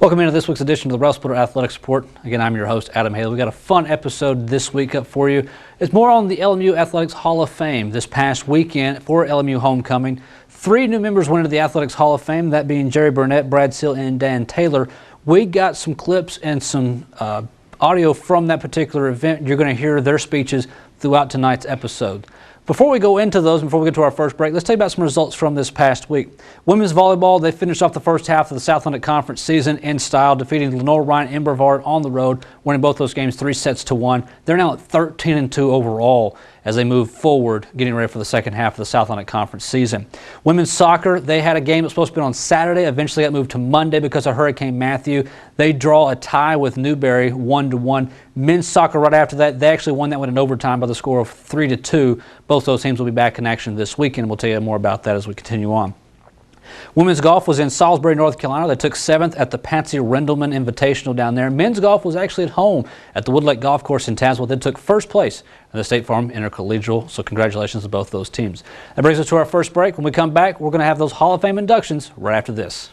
Welcome into this week's edition of the Railsplitter Athletics Report. Again, I'm your host, Adam Haley. We've got a fun episode this week up for you. It's more on the LMU Athletics Hall of Fame this past weekend for LMU homecoming. 3 new members went into the Athletics Hall of Fame, that being Jerry Burnett, Brad Seal, and Dan Taylor. We got some clips and some audio from that particular event. You're going to hear their speeches throughout tonight's episode. Before we go into those, before we get to our first break, let's tell you about some results from this past week. Women's volleyball, they finished off the first half of the South Atlantic Conference season in style, defeating Lenore Ryan and Brevard on the road, winning both those games 3-1. They're now at 13-2 overall as they move forward, getting ready for the second half of the South Atlantic Conference season. Women's soccer, they had a game that was supposed to be on Saturday, eventually got moved to Monday because of Hurricane Matthew. They draw a tie with Newberry 1-1. Men's soccer right after that, they actually won that one in overtime by the score of 3-2. Both those teams will be back in action this weekend. We'll tell you more about that as we continue on. Women's golf was in Salisbury, North Carolina. They took 7th at the Patsy Rendleman Invitational down there. Men's golf was actually at home at the Woodlake Golf Course in Tazewell. They took first place in the State Farm Intercollegial, so congratulations to both those teams. That brings us to our first break. When we come back, we're going to have those Hall of Fame inductions right after this.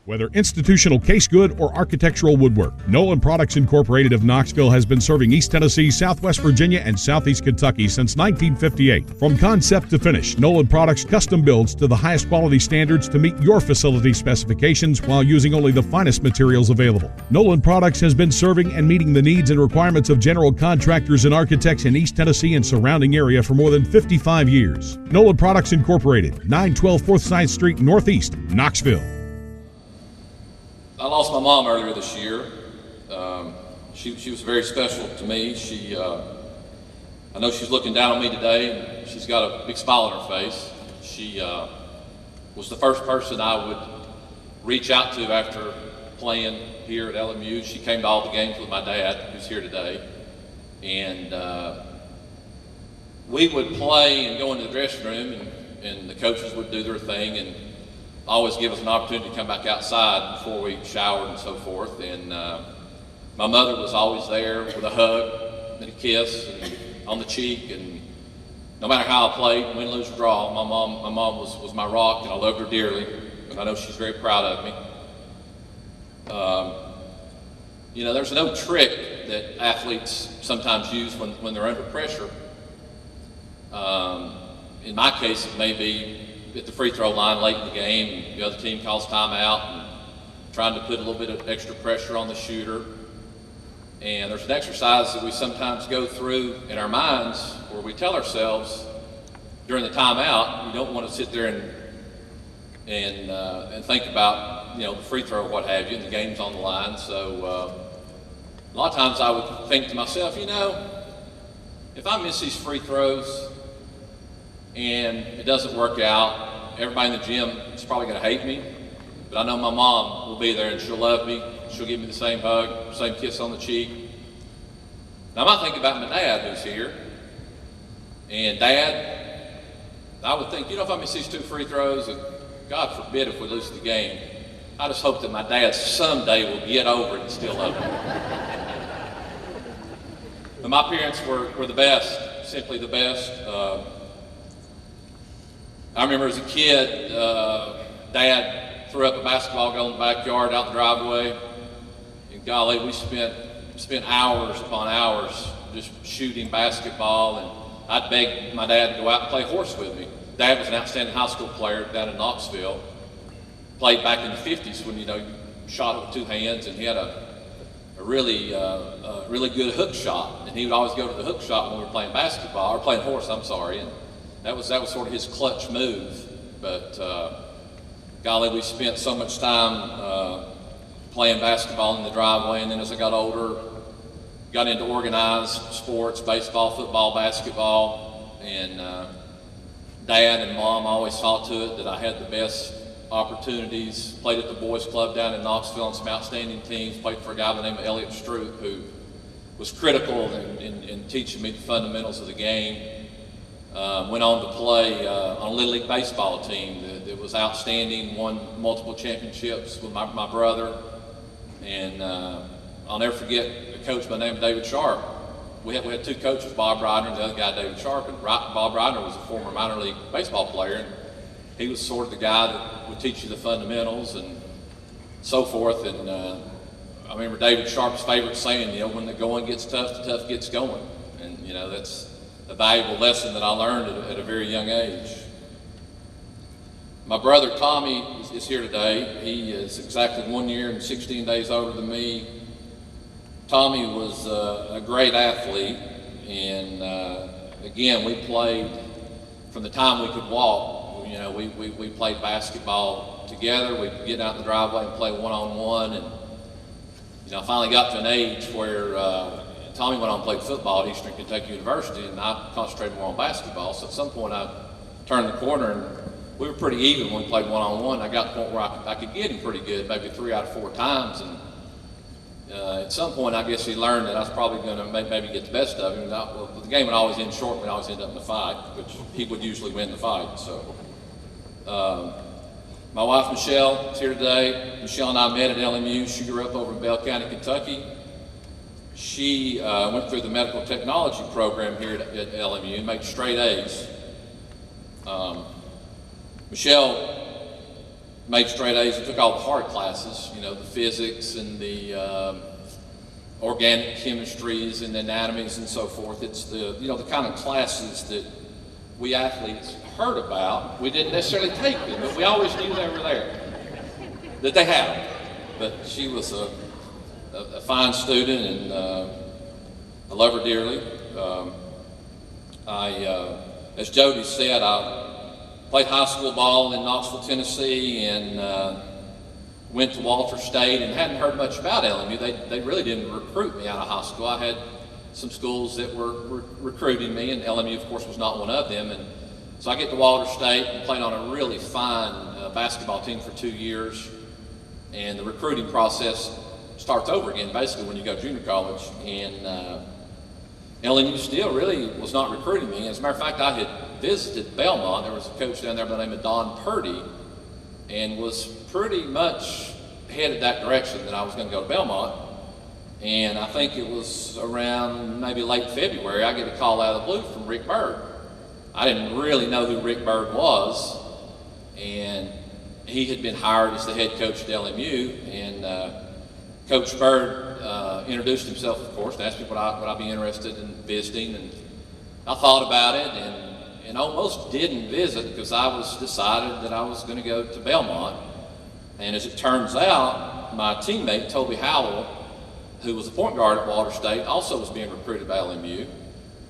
Whether institutional case good or architectural woodwork, Nolan Products Incorporated of Knoxville has been serving East Tennessee, Southwest Virginia, and Southeast Kentucky since 1958. From concept to finish, Nolan Products custom builds to the highest quality standards to meet your facility specifications while using only the finest materials available. Nolan Products has been serving and meeting the needs and requirements of general contractors and architects in East Tennessee and surrounding area for more than 55 years. Nolan Products Incorporated, 912 Forsyth Street Northeast, Knoxville. I lost my mom earlier this year. She was very special to me. I know she's looking down on me today, and she's got a big smile on her face. She was the first person I would reach out to after playing here at LMU. She came to all the games with my dad, who's here today. And we would play and go into the dressing room, and the coaches would do their thing, and always give us an opportunity to come back outside before we showered and so forth. And my mother was always there with a hug and a kiss and on the cheek. And no matter how I played, win, lose, or draw, my mom was my rock, and I loved her dearly. And I know she's very proud of me. There's no trick that athletes sometimes use when they're under pressure. In my case, it may be at the free throw line late in the game, and the other team calls timeout and trying to put a little bit of extra pressure on the shooter. And there's an exercise that we sometimes go through in our minds where we tell ourselves during the timeout, you don't want to sit there and think about the free throw or what have you, and the game's on the line. So a lot of times I would think to myself, if I miss these free throws and it doesn't work out, everybody in the gym is probably going to hate me, but I know my mom will be there and she'll love me. She'll give me the same hug, same kiss on the cheek. Now I might think about my dad who's here, and Dad, I would think, if I miss these 2 free throws, and God forbid if we lose the game, I just hope that my dad someday will get over it and still love me. But my parents were the best, simply the best. I remember as a kid, Dad threw up a basketball goal in the backyard out the driveway, and golly, we spent hours upon hours just shooting basketball, and I'd beg my dad to go out and play horse with me. Dad was an outstanding high school player down in Knoxville, played back in the 50s when, you shot it with 2 hands, and he had a really good hook shot, and he would always go to the hook shot when we were playing basketball, or playing horse, I'm sorry, and that was sort of his clutch move. But golly, we spent so much time playing basketball in the driveway, and then as I got older, got into organized sports, baseball, football, basketball, and Dad and Mom always saw to it that I had the best opportunities. Played at the boys club down in Knoxville on some outstanding teams, played for a guy by the name of Elliot Stroop, who was critical in teaching me the fundamentals of the game. Went on to play on a Little League baseball team that was outstanding, won multiple championships with my brother. And I'll never forget a coach by the name of David Sharp. We had 2 coaches, Bob Ryder and the other guy, David Sharp. And Bob Ryder was a former minor league baseball player, and he was sort of the guy that would teach you the fundamentals. And so forth. And I remember David Sharp's favorite saying, when the going gets tough, the tough gets going. And, that's a valuable lesson that I learned at a very young age. My brother Tommy is here today. He is exactly 1 year and 16 days older than me. Tommy was a great athlete, and again, we played from the time we could walk. We played basketball together. We'd get out in the driveway and play one-on-one, and I finally got to an age where Tommy went on and played football at Eastern Kentucky University, and I concentrated more on basketball. So at some point, I turned the corner, and we were pretty even when we played one-on-one. I got to the point where I could get him pretty good, maybe 3 out of 4 times, and at some point, I guess he learned that I was probably going to maybe get the best of him. The game would always end short, but always end up in a fight, which he would usually win the fight. So, my wife Michelle is here today. Michelle and I met at LMU. She grew up over in Bell County, Kentucky. She went through the medical technology program here at LMU and made straight A's. Michelle made straight A's and took all the hard classes, the physics and the organic chemistries and the anatomies and so forth. It's the kind of classes that we athletes heard about. We didn't necessarily take them, but we always knew they were there, that they had. But she was a fine student, and I love her dearly. As Jody said, I played high school ball in Knoxville, Tennessee, and went to Walters State, and hadn't heard much about LMU. They really didn't recruit me out of high school. I had some schools that were recruiting me, and LMU, of course, was not one of them. And so I get to Walters State and played on a really fine basketball team for 2 years. And the recruiting process starts over again, basically, when you go to junior college. And LMU still really was not recruiting me. As a matter of fact, I had visited Belmont. There was a coach down there by the name of Don Purdy, and was pretty much headed that direction, that I was going to go to Belmont. And I think it was around maybe late February, I get a call out of the blue from Rick Bird. I didn't really know who Rick Bird was, and he had been hired as the head coach at LMU. And Coach Bird introduced himself, of course, and asked me would I be interested in visiting. And I thought about it, and almost didn't visit, because I was decided that I was going to go to Belmont. And as it turns out, my teammate Toby Howell, who was a point guard at Walters State, also was being recruited by LMU.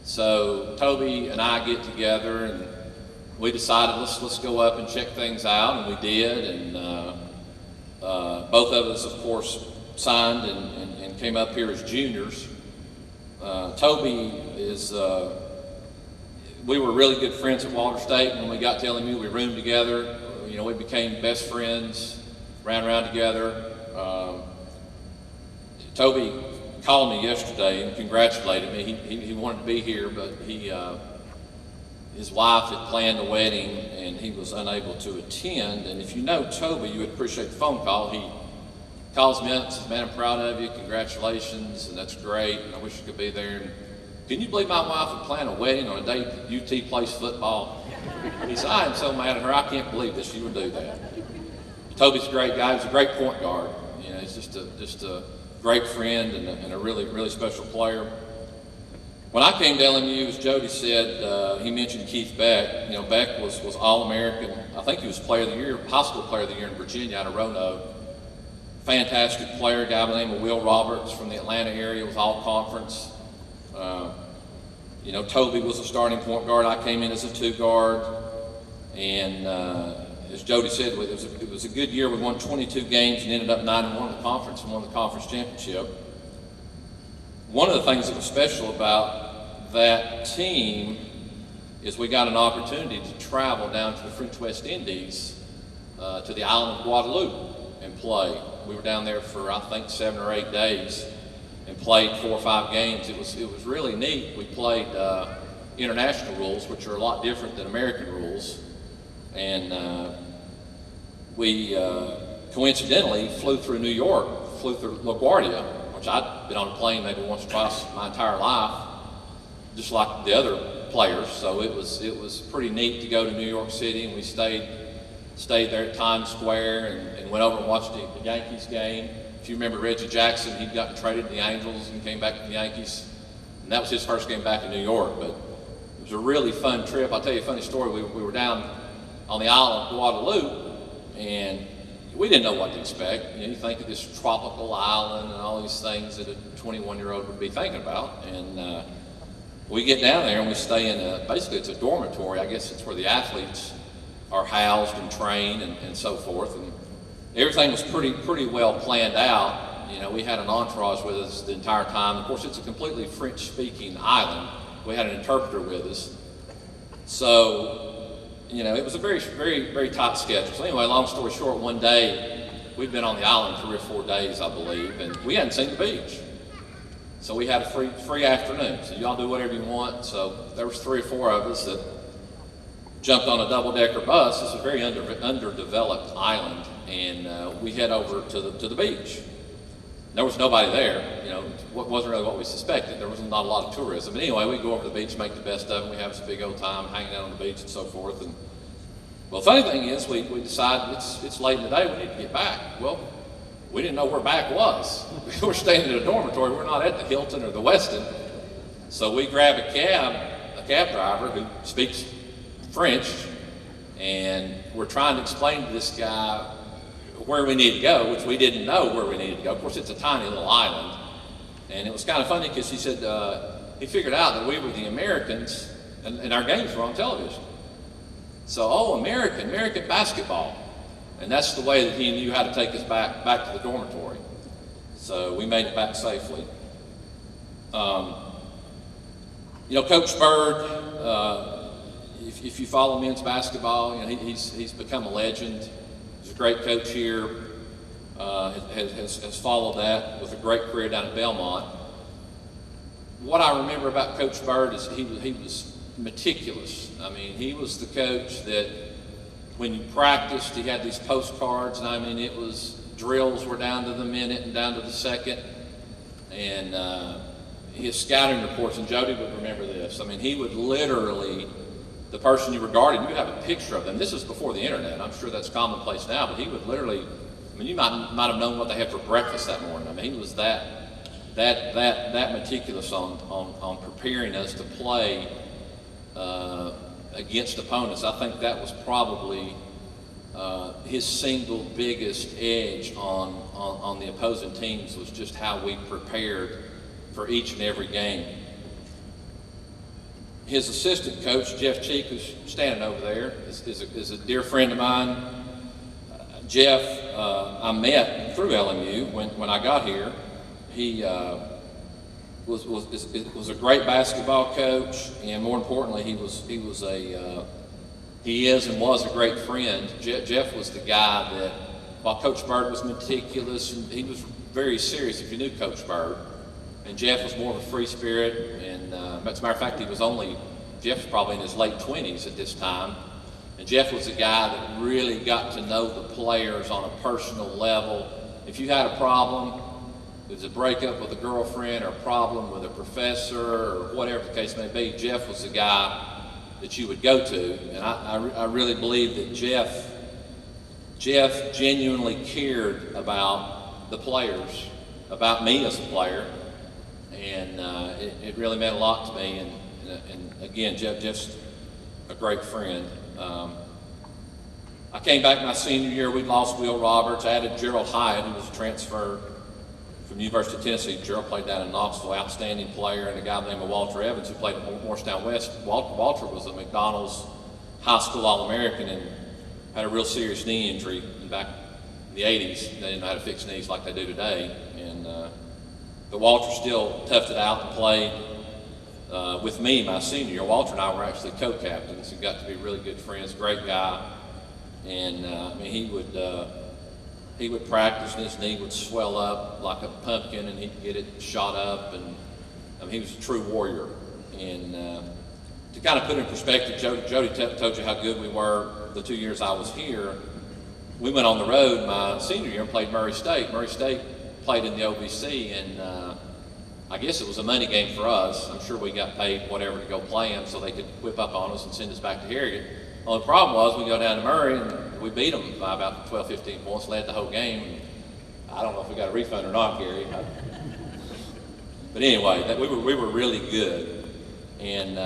So Toby and I get together, and we decided let's go up and check things out, and we did. And both of us, of course, signed and came up here as juniors. Toby is, we were really good friends at Walters State. When we got to LMU, we roomed together. We became best friends, ran around together. Toby called me yesterday and congratulated me. He wanted to be here, but his wife had planned a wedding and he was unable to attend. And if you know Toby, you would appreciate the phone call. He calls me up and says, "Man, I'm proud of you, congratulations, and that's great, and I wish you could be there. And can you believe my wife would plan a wedding on a day that UT plays football?" He said, "I am so mad at her, I can't believe that she would do that." Toby's a great guy. He's a great point guard. He's just a great friend and a really, really special player. When I came to LMU, as Jody said, he mentioned Keith Beck. Beck was All-American. I think he was Player of the Year, High School Player of the Year in Virginia out of Roanoke. Fantastic player, a guy by the name of Will Roberts from the Atlanta area, was All-Conference. Toby was a starting point guard. I came in as a 2 guard. And as Jody said, it was a good year. We won 22 games and ended up 9-1 in the conference and won the conference championship. One of the things that was special about that team is we got an opportunity to travel down to the French West Indies, to the island of Guadeloupe, and play. We were down there for, I think, 7 or 8 days and played 4 or 5 games. It was really neat. We played international rules, which are a lot different than American rules. And we coincidentally flew through New York, flew through LaGuardia, which I'd been on a plane maybe once or twice my entire life, just like the other players. So it was pretty neat to go to New York City, and we stayed stayed there at Times Square and went over and watched the Yankees game. If you remember Reggie Jackson, he'd gotten traded to the Angels and came back to the Yankees. And that was his first game back in New York. But it was a really fun trip. I'll tell you a funny story. We were down on the island of Guadalupe, and we didn't know what to expect. You think of this tropical island and all these things that a 21-year-old would be thinking about. And we get down there and we stay in basically it's a dormitory. I guess it's where the athletes are housed and trained and so forth. And everything was pretty well planned out. We had an entourage with us the entire time. Of course, it's a completely French-speaking island. We had an interpreter with us. So, it was a very, very, very tight schedule. So anyway, long story short, one day, we'd been on the island 3 or 4 days, I believe, and we hadn't seen the beach. So we had a free afternoon. So y'all do whatever you want. So there was 3 or 4 of us that jumped on a double-decker bus. It's a very underdeveloped island, and we head over to the beach. There was nobody there. Wasn't really what we suspected. There was not a lot of tourism. But anyway, we go over to the beach, make the best of it. We have this big old time hanging out on the beach and so forth. And well, the funny thing is, we decided it's late in the day. We need to get back. Well, we didn't know where back was. We were staying in a dormitory. We're not at the Hilton or the Westin. So we grab a cab driver who speaks French, and we're trying to explain to this guy where we need to go, which we didn't know where we needed to go. Of course, it's a tiny little island. And it was kind of funny because he said he figured out that we were the Americans and our games were on television. So, American basketball. And that's the way that he knew how to take us back to the dormitory. So we made it back safely. Coach Bird, if you follow men's basketball, he's become a legend. He's a great coach here, has followed that with a great career down at Belmont. What I remember about Coach Bird is he was meticulous. I mean, he was the coach that when you practiced, he had these postcards, and it was drills were down to the minute and down to the second. And his scouting reports, and Jody would remember this, he would literally, the person you regarded, you have a picture of them. This is before the internet. I'm sure that's commonplace now, but he would literally, you might have known what they had for breakfast that morning. He was that meticulous on preparing us to play against opponents. I think that was probably his single biggest edge on the opposing teams was just how we prepared for each and every game. His assistant coach, Jeff Cheek, who's standing over there, is a dear friend of mine. Jeff, I met through LMU when I got here. He was a great basketball coach, and more importantly, he is and was a great friend. Jeff was the guy that, while Coach Bird was meticulous, and he was very serious if you knew Coach Bird. And Jeff was more of a free spirit, and as a matter of fact, Jeff was probably in his late 20s at this time. And Jeff was a guy that really got to know the players on a personal level. If you had a problem, it was a breakup with a girlfriend or a problem with a professor or whatever the case may be, Jeff was the guy that you would go to. And I really believe that Jeff genuinely cared about the players, about me as a player. And it really meant a lot to me. And again, Jeff's a great friend. I came back my senior year. We'd lost Will Roberts, added Gerald Hyatt, who was a transfer from the University of Tennessee. Gerald played down in Knoxville, outstanding player, and a guy named Walter Evans who played at Morristown West. Walter was a McDonald's high school All-American and had a real serious knee injury back in the 80s. They didn't know how to fix knees like they do today. But Walter still toughed it out and played with me my senior year. Walter and I were actually co-captains and got to be really good friends. Great guy, and he would practice and his knee would swell up like a pumpkin, and he'd get it shot up, and he was a true warrior. And to kind of put in perspective, Jody told you how good we were the 2 years I was here. We went on the road my senior year and played Murray State. Murray State played in the OVC, and I guess it was a money game for us. I'm sure we got paid whatever to go play them so they could whip up on us and send us back to Harrogate. Well, the problem was we go down to Murray and we beat them by about 12, 15 points, led the whole game. I don't know if we got a refund or not, Gary. But anyway, we were really good. And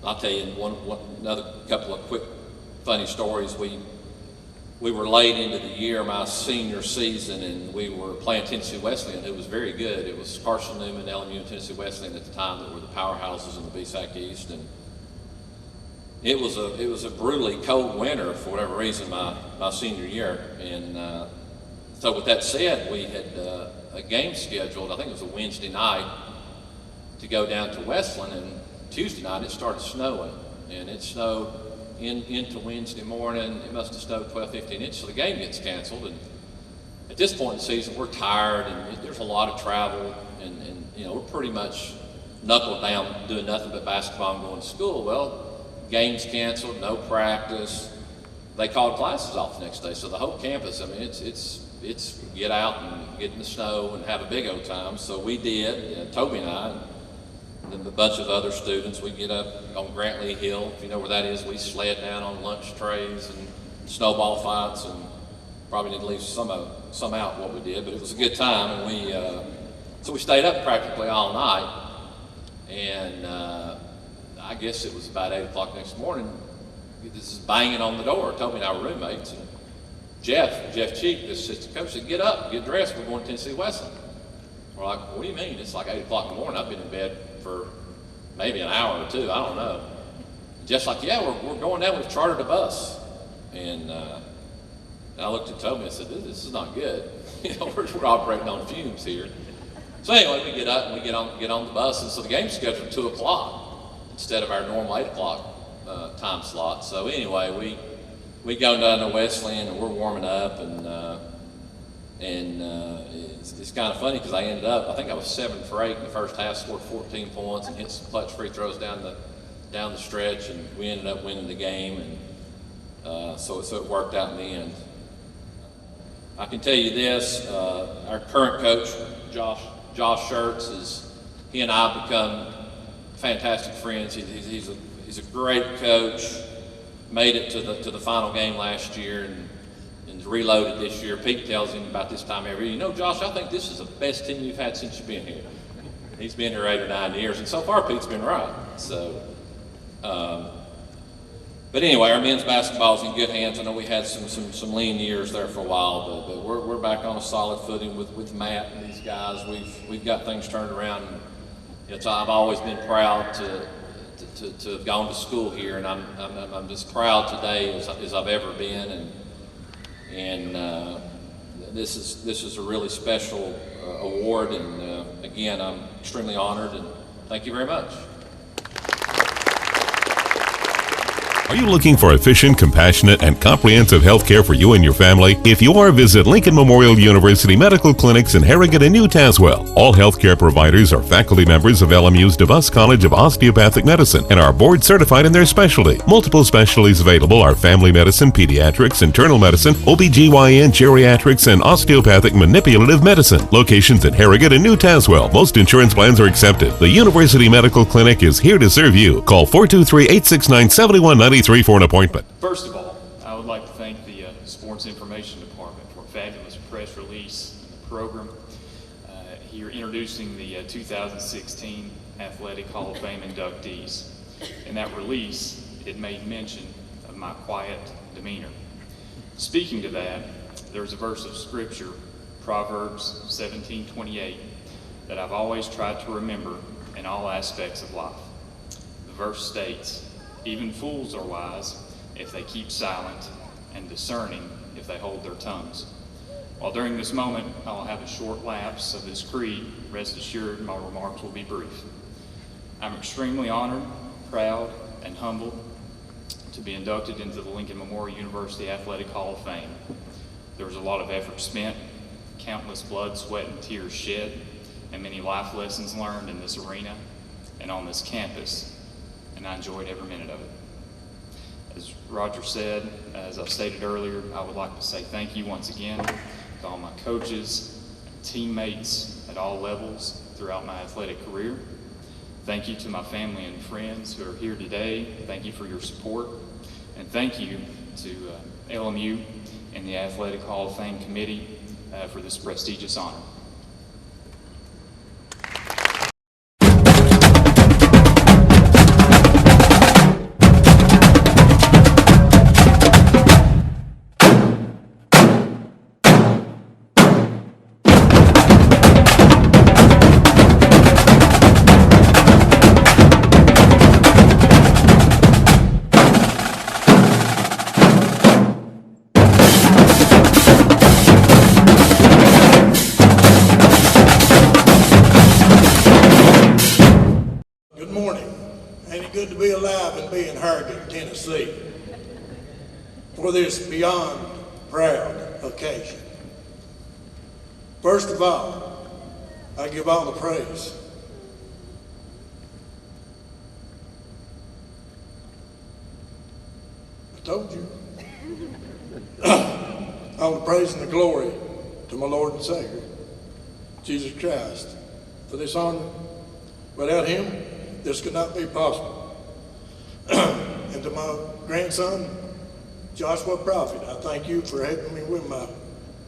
I'll tell you another couple of quick funny stories. We were late into the year, my senior season, and we were playing Tennessee Wesleyan, who was very good. It was Carson Newman, LMU, and Tennessee Wesleyan at the time that were the powerhouses in the BSAC East. And it was a brutally cold winter for whatever reason my senior year. And so with that said, we had a game scheduled, I think it was a Wednesday night, to go down to Westland, and Tuesday night it started snowing, and it snowed into Wednesday morning. It must have snowed 12, 15 inches, so the game gets canceled. And at this point in the season, we're tired, and there's a lot of travel, and we're pretty much knuckled down doing nothing but basketball and going to school. Well, game's canceled, no practice. They called classes off the next day, so the whole campus, I mean, it's get out and get in the snow and have a big old time. So we did, Toby and I, and a bunch of other students. We get up on Grantley Hill, if you know where that is. We sled down on lunch trays and snowball fights, and probably need to leave some out what we did, but it was a good time. And so we stayed up practically all night, and I guess it was about 8 o'clock next morning. This is banging on the door. Toby and I were roommates, and Jeff Cheek, the assistant coach, said, "Get up, get dressed, we're going to Tennessee Wesleyan." We're like, "What do you mean? It's like 8 o'clock in the morning. I've been in bed for maybe an hour or two, I don't know." Jeff's like, "Yeah, we're going down, we've chartered a bus." And I looked at Toby and said, this is not good. We're operating on fumes here. So anyway, we get up and we get on the bus, and so the game's scheduled at 2 o'clock instead of our normal 8 o'clock time slot. So anyway, we go down to Wesleyan, and we're warming up, and it's kind of funny because I ended up, I think I was 7 for 8 in the first half, scored 14 points and hit some clutch free throws down the stretch, and we ended up winning the game, and so it worked out in the end. I can tell you this, our current coach, Josh Schertz, he and I have become fantastic friends. He's a great coach. Made it to the final game last year, and reloaded this year. Pete tells him about this time every year, "Josh, I think this is the best team you've had since you've been here." He's been here 8 or 9 years, and so far Pete's been right. So, but anyway, our men's basketball's in good hands. I know we had some lean years there for a while, but we're back on a solid footing with Matt and these guys. We've got things turned around. And I've always been proud to have gone to school here, and I'm just proud today as I've ever been, and this is a really special award, and again, I'm extremely honored, and thank you very much. Are you looking for efficient, compassionate, and comprehensive health care for you and your family? If you are, visit Lincoln Memorial University Medical Clinics in Harrogate and New Tazewell. All healthcare providers are faculty members of LMU's DeVos College of Osteopathic Medicine and are board certified in their specialty. Multiple specialties available are family medicine, pediatrics, internal medicine, OBGYN, geriatrics, and osteopathic manipulative medicine. Locations at Harrogate and New Tazewell. Most insurance plans are accepted. The University Medical Clinic is here to serve you. Call 423-869-7190 for an appointment. First of all, I would like to thank the Sports Information Department for a fabulous press release in the program. Here introducing the 2016 Athletic Hall of Fame inductees. In that release, it made mention of my quiet demeanor. Speaking to that, there's a verse of scripture, Proverbs 17:28, that I've always tried to remember in all aspects of life. The verse states, "Even fools are wise if they keep silent, and discerning if they hold their tongues." While during this moment I'll have a short lapse of this creed, rest assured my remarks will be brief. I'm extremely honored, proud, and humbled to be inducted into the Lincoln Memorial University Athletic Hall of Fame. There was a lot of effort spent, countless blood, sweat, and tears shed, and many life lessons learned in this arena and on this campus, and I enjoyed every minute of it. As Roger said, as I stated earlier, I would like to say thank you once again to all my coaches and teammates at all levels throughout my athletic career. Thank you to my family and friends who are here today. Thank you for your support. And thank you to LMU and the Athletic Hall of Fame Committee for this prestigious honor. Good morning. Ain't it good to be alive and be in Harrogate, Tennessee, for this beyond proud occasion. First of all, I give all the praise I told you. All the praise and the glory to my Lord and Savior, Jesus Christ, for this honor. Without him, this could not be possible. And to my grandson, Joshua Prophet, I thank you for helping me with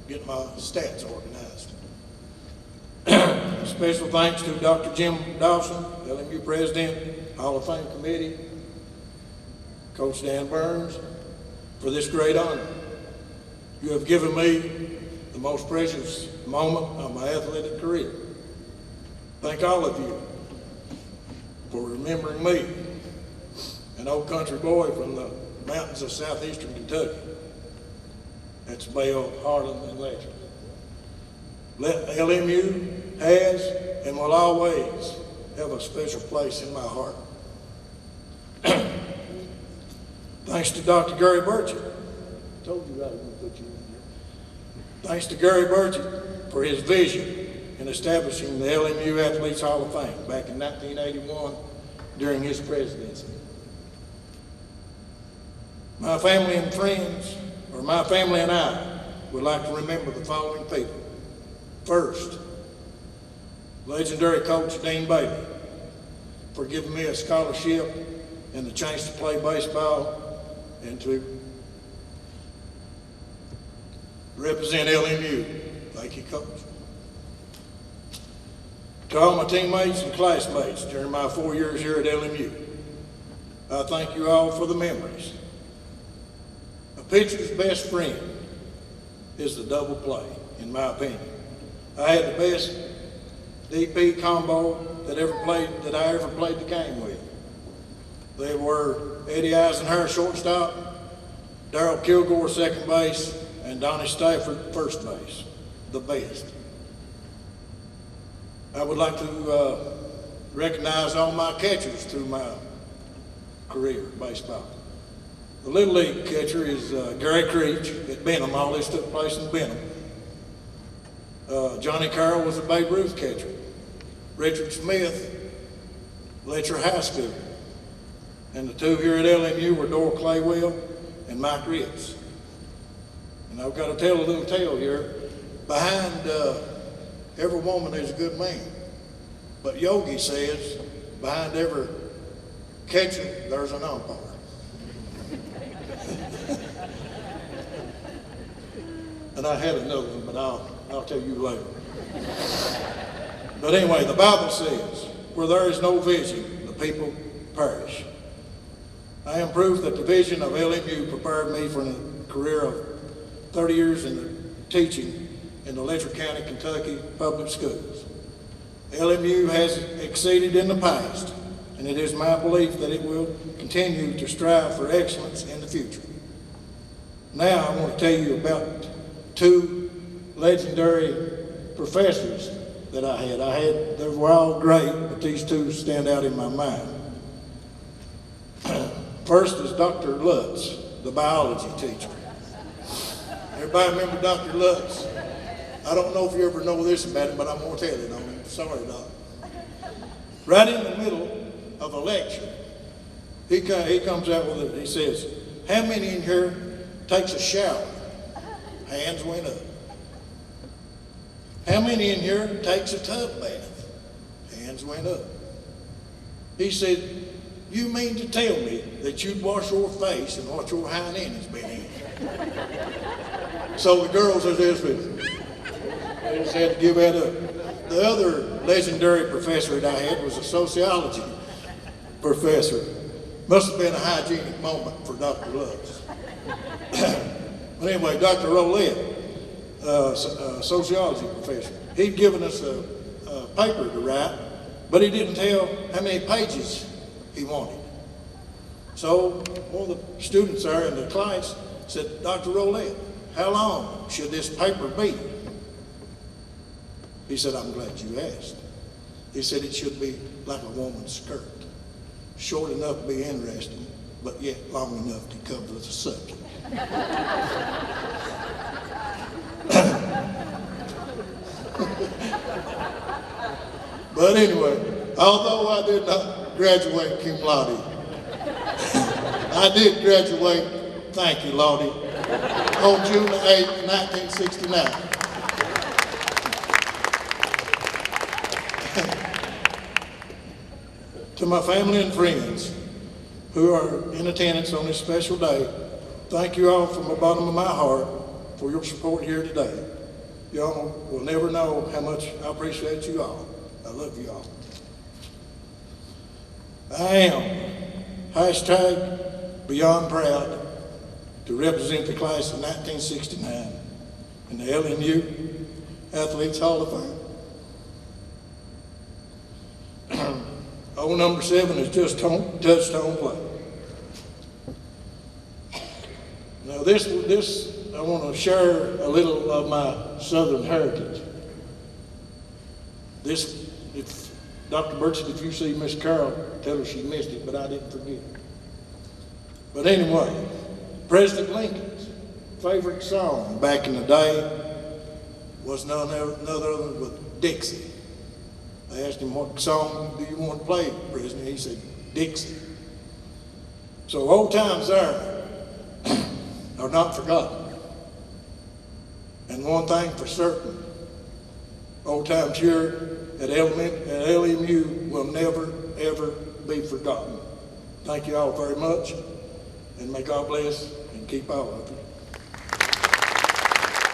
getting my stats organized. Special thanks to Dr. Jim Dawson, LMU President, Hall of Fame Committee, Coach Dan Burns, for this great honor. You have given me the most precious moment of my athletic career. Thank all of you for remembering me, an old country boy from the mountains of southeastern Kentucky. That's Bell, Harlan, and Letcher. LMU has and will always have a special place in my heart. Thanks to Dr. Gary Burchett. I told you I was going to put you in here. Thanks to Gary Burchett for his vision in establishing the LMU Athletes Hall of Fame back in 1981 during his presidency. My family and friends, or my family and I, would like to remember the following people. First, legendary coach Dean Bailey for giving me a scholarship and the chance to play baseball and to represent LMU. Thank you, Coach. To all my teammates and classmates during my 4 years here at LMU, I thank you all for the memories. A pitcher's best friend is the double play, in my opinion. I had the best DP combo that I ever played the game with. They were Eddie Eisenhower, shortstop, Darrell Kilgore, second base, and Donnie Stafford, first base, the best. I would like to recognize all my catchers through my career in baseball. The Little League catcher is Gary Creech at Benham. All this took place in Benham. Johnny Carroll was a Babe Ruth catcher. Richard Smith, Letcher High School. And the two here at LMU were Dora Claywell and Mike Ritz. And I've got to tell a little tale here. Behind every woman there's a good man. But Yogi says, behind every catcher there's an umpire. And I had another one, but I'll tell you later. But anyway, the Bible says, where there is no vision, the people perish. I am proof that the vision of LMU prepared me for a career of 30 years in teaching in the Letcher County, Kentucky public schools. LMU has exceeded in the past, and it is my belief that it will continue to strive for excellence in the future. Now I want to tell you about two legendary professors that I had. They were all great, but these two stand out in my mind. First is Dr. Lutz, the biology teacher. Everybody remember Dr. Lutz? I don't know if you ever know this about him, but I'm going to tell you. I'm sorry, Doc. Right in the middle of a lecture, he comes out with it. He says, how many in here takes a shower? Hands went up. How many in here takes a tub bath? Hands went up. He said, you mean to tell me that you'd wash your face and what your hind end has been in? So the girls are just with me. They just had to give that up. The other legendary professor that I had was a sociology professor. Must have been a hygienic moment for Dr. Lutz. But anyway, Dr. Rolette, sociology professor, he'd given us a paper to write, but he didn't tell how many pages he wanted. So one of the students there in the class said, Dr. Rolette, how long should this paper be? He said, I'm glad you asked. He said it should be like a woman's skirt, short enough to be interesting, but yet long enough to cover the subject. But anyway, although I did not graduate cum laude, I did graduate, thank you, Lottie, on June 8, 1969. To my family and friends who are in attendance on this special day, thank you all from the bottom of my heart for your support here today. Y'all will never know how much I appreciate you all. I love you all. I am #beyond proud to represent the class of 1969 in the LMU Athletes Hall of Fame. Hole number 7 is just touchstone play. Now this I want to share a little of my Southern heritage. If Dr. Burchett, if you see Miss Carol, tell her she missed it, but I didn't forget. But anyway, President Lincoln's favorite song back in the day was none other than Dixie. They asked him, what song do you want to play, President? He said, Dixie. So old times there are not forgotten. And one thing for certain, old times here at LMU will never, ever be forgotten. Thank you all very much, and may God bless and keep all of you.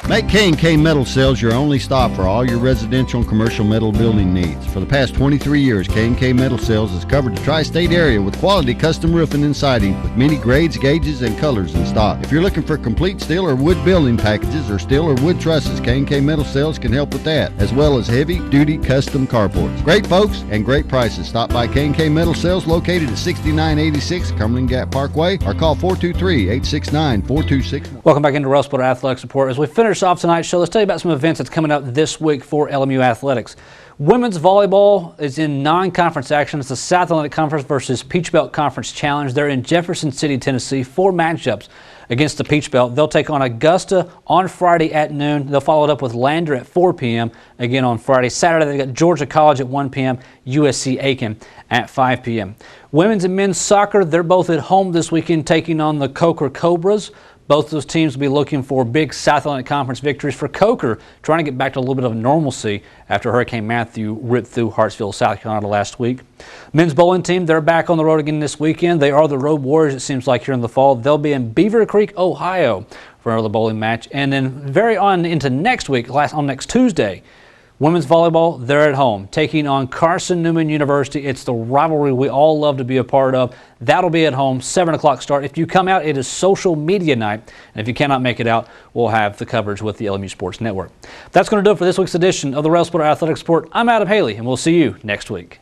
Make K&K Metal Sales your only stop for all your residential and commercial metal building needs. For the past 23 years, K&K Metal Sales has covered the tri-state area with quality custom roofing and siding with many grades, gauges, and colors in stock. If you're looking for complete steel or wood building packages or steel or wood trusses, K&K Metal Sales can help with that, as well as heavy-duty custom carports. Great folks and great prices. Stop by K&K Metal Sales located at 6986 Cumberland Gap Parkway or call 423-869-4261. Welcome back into Railsplitter Athletics Report. As we finish off tonight's show, let's tell you about some events that's coming up this week for LMU Athletics. Women's volleyball is in non-conference action. It's the South Atlantic Conference versus Peach Belt Conference Challenge. They're in Jefferson City, Tennessee. 4 matchups against the Peach Belt. They'll take on Augusta on Friday at noon. They'll follow it up with Lander at 4 p.m. again on Friday. Saturday, they got Georgia College at 1 p.m., USC Aiken at 5 p.m. Women's and men's soccer, they're both at home this weekend taking on the Coker Cobras. Both those teams will be looking for big South Atlantic Conference victories. For Coker, trying to get back to a little bit of normalcy after Hurricane Matthew ripped through Hartsville, South Carolina last week. Men's bowling team, they're back on the road again this weekend. They are the Road Warriors, it seems like, here in the fall. They'll be in Beaver Creek, Ohio for another bowling match. And then very on into next week, on next Tuesday, women's volleyball, they're at home, taking on Carson Newman University. It's the rivalry we all love to be a part of. That'll be at home, 7 o'clock start. If you come out, it is social media night. And if you cannot make it out, we'll have the coverage with the LMU Sports Network. That's going to do it for this week's edition of the Railsplitter Athletics Report. I'm Adam Haley, and we'll see you next week.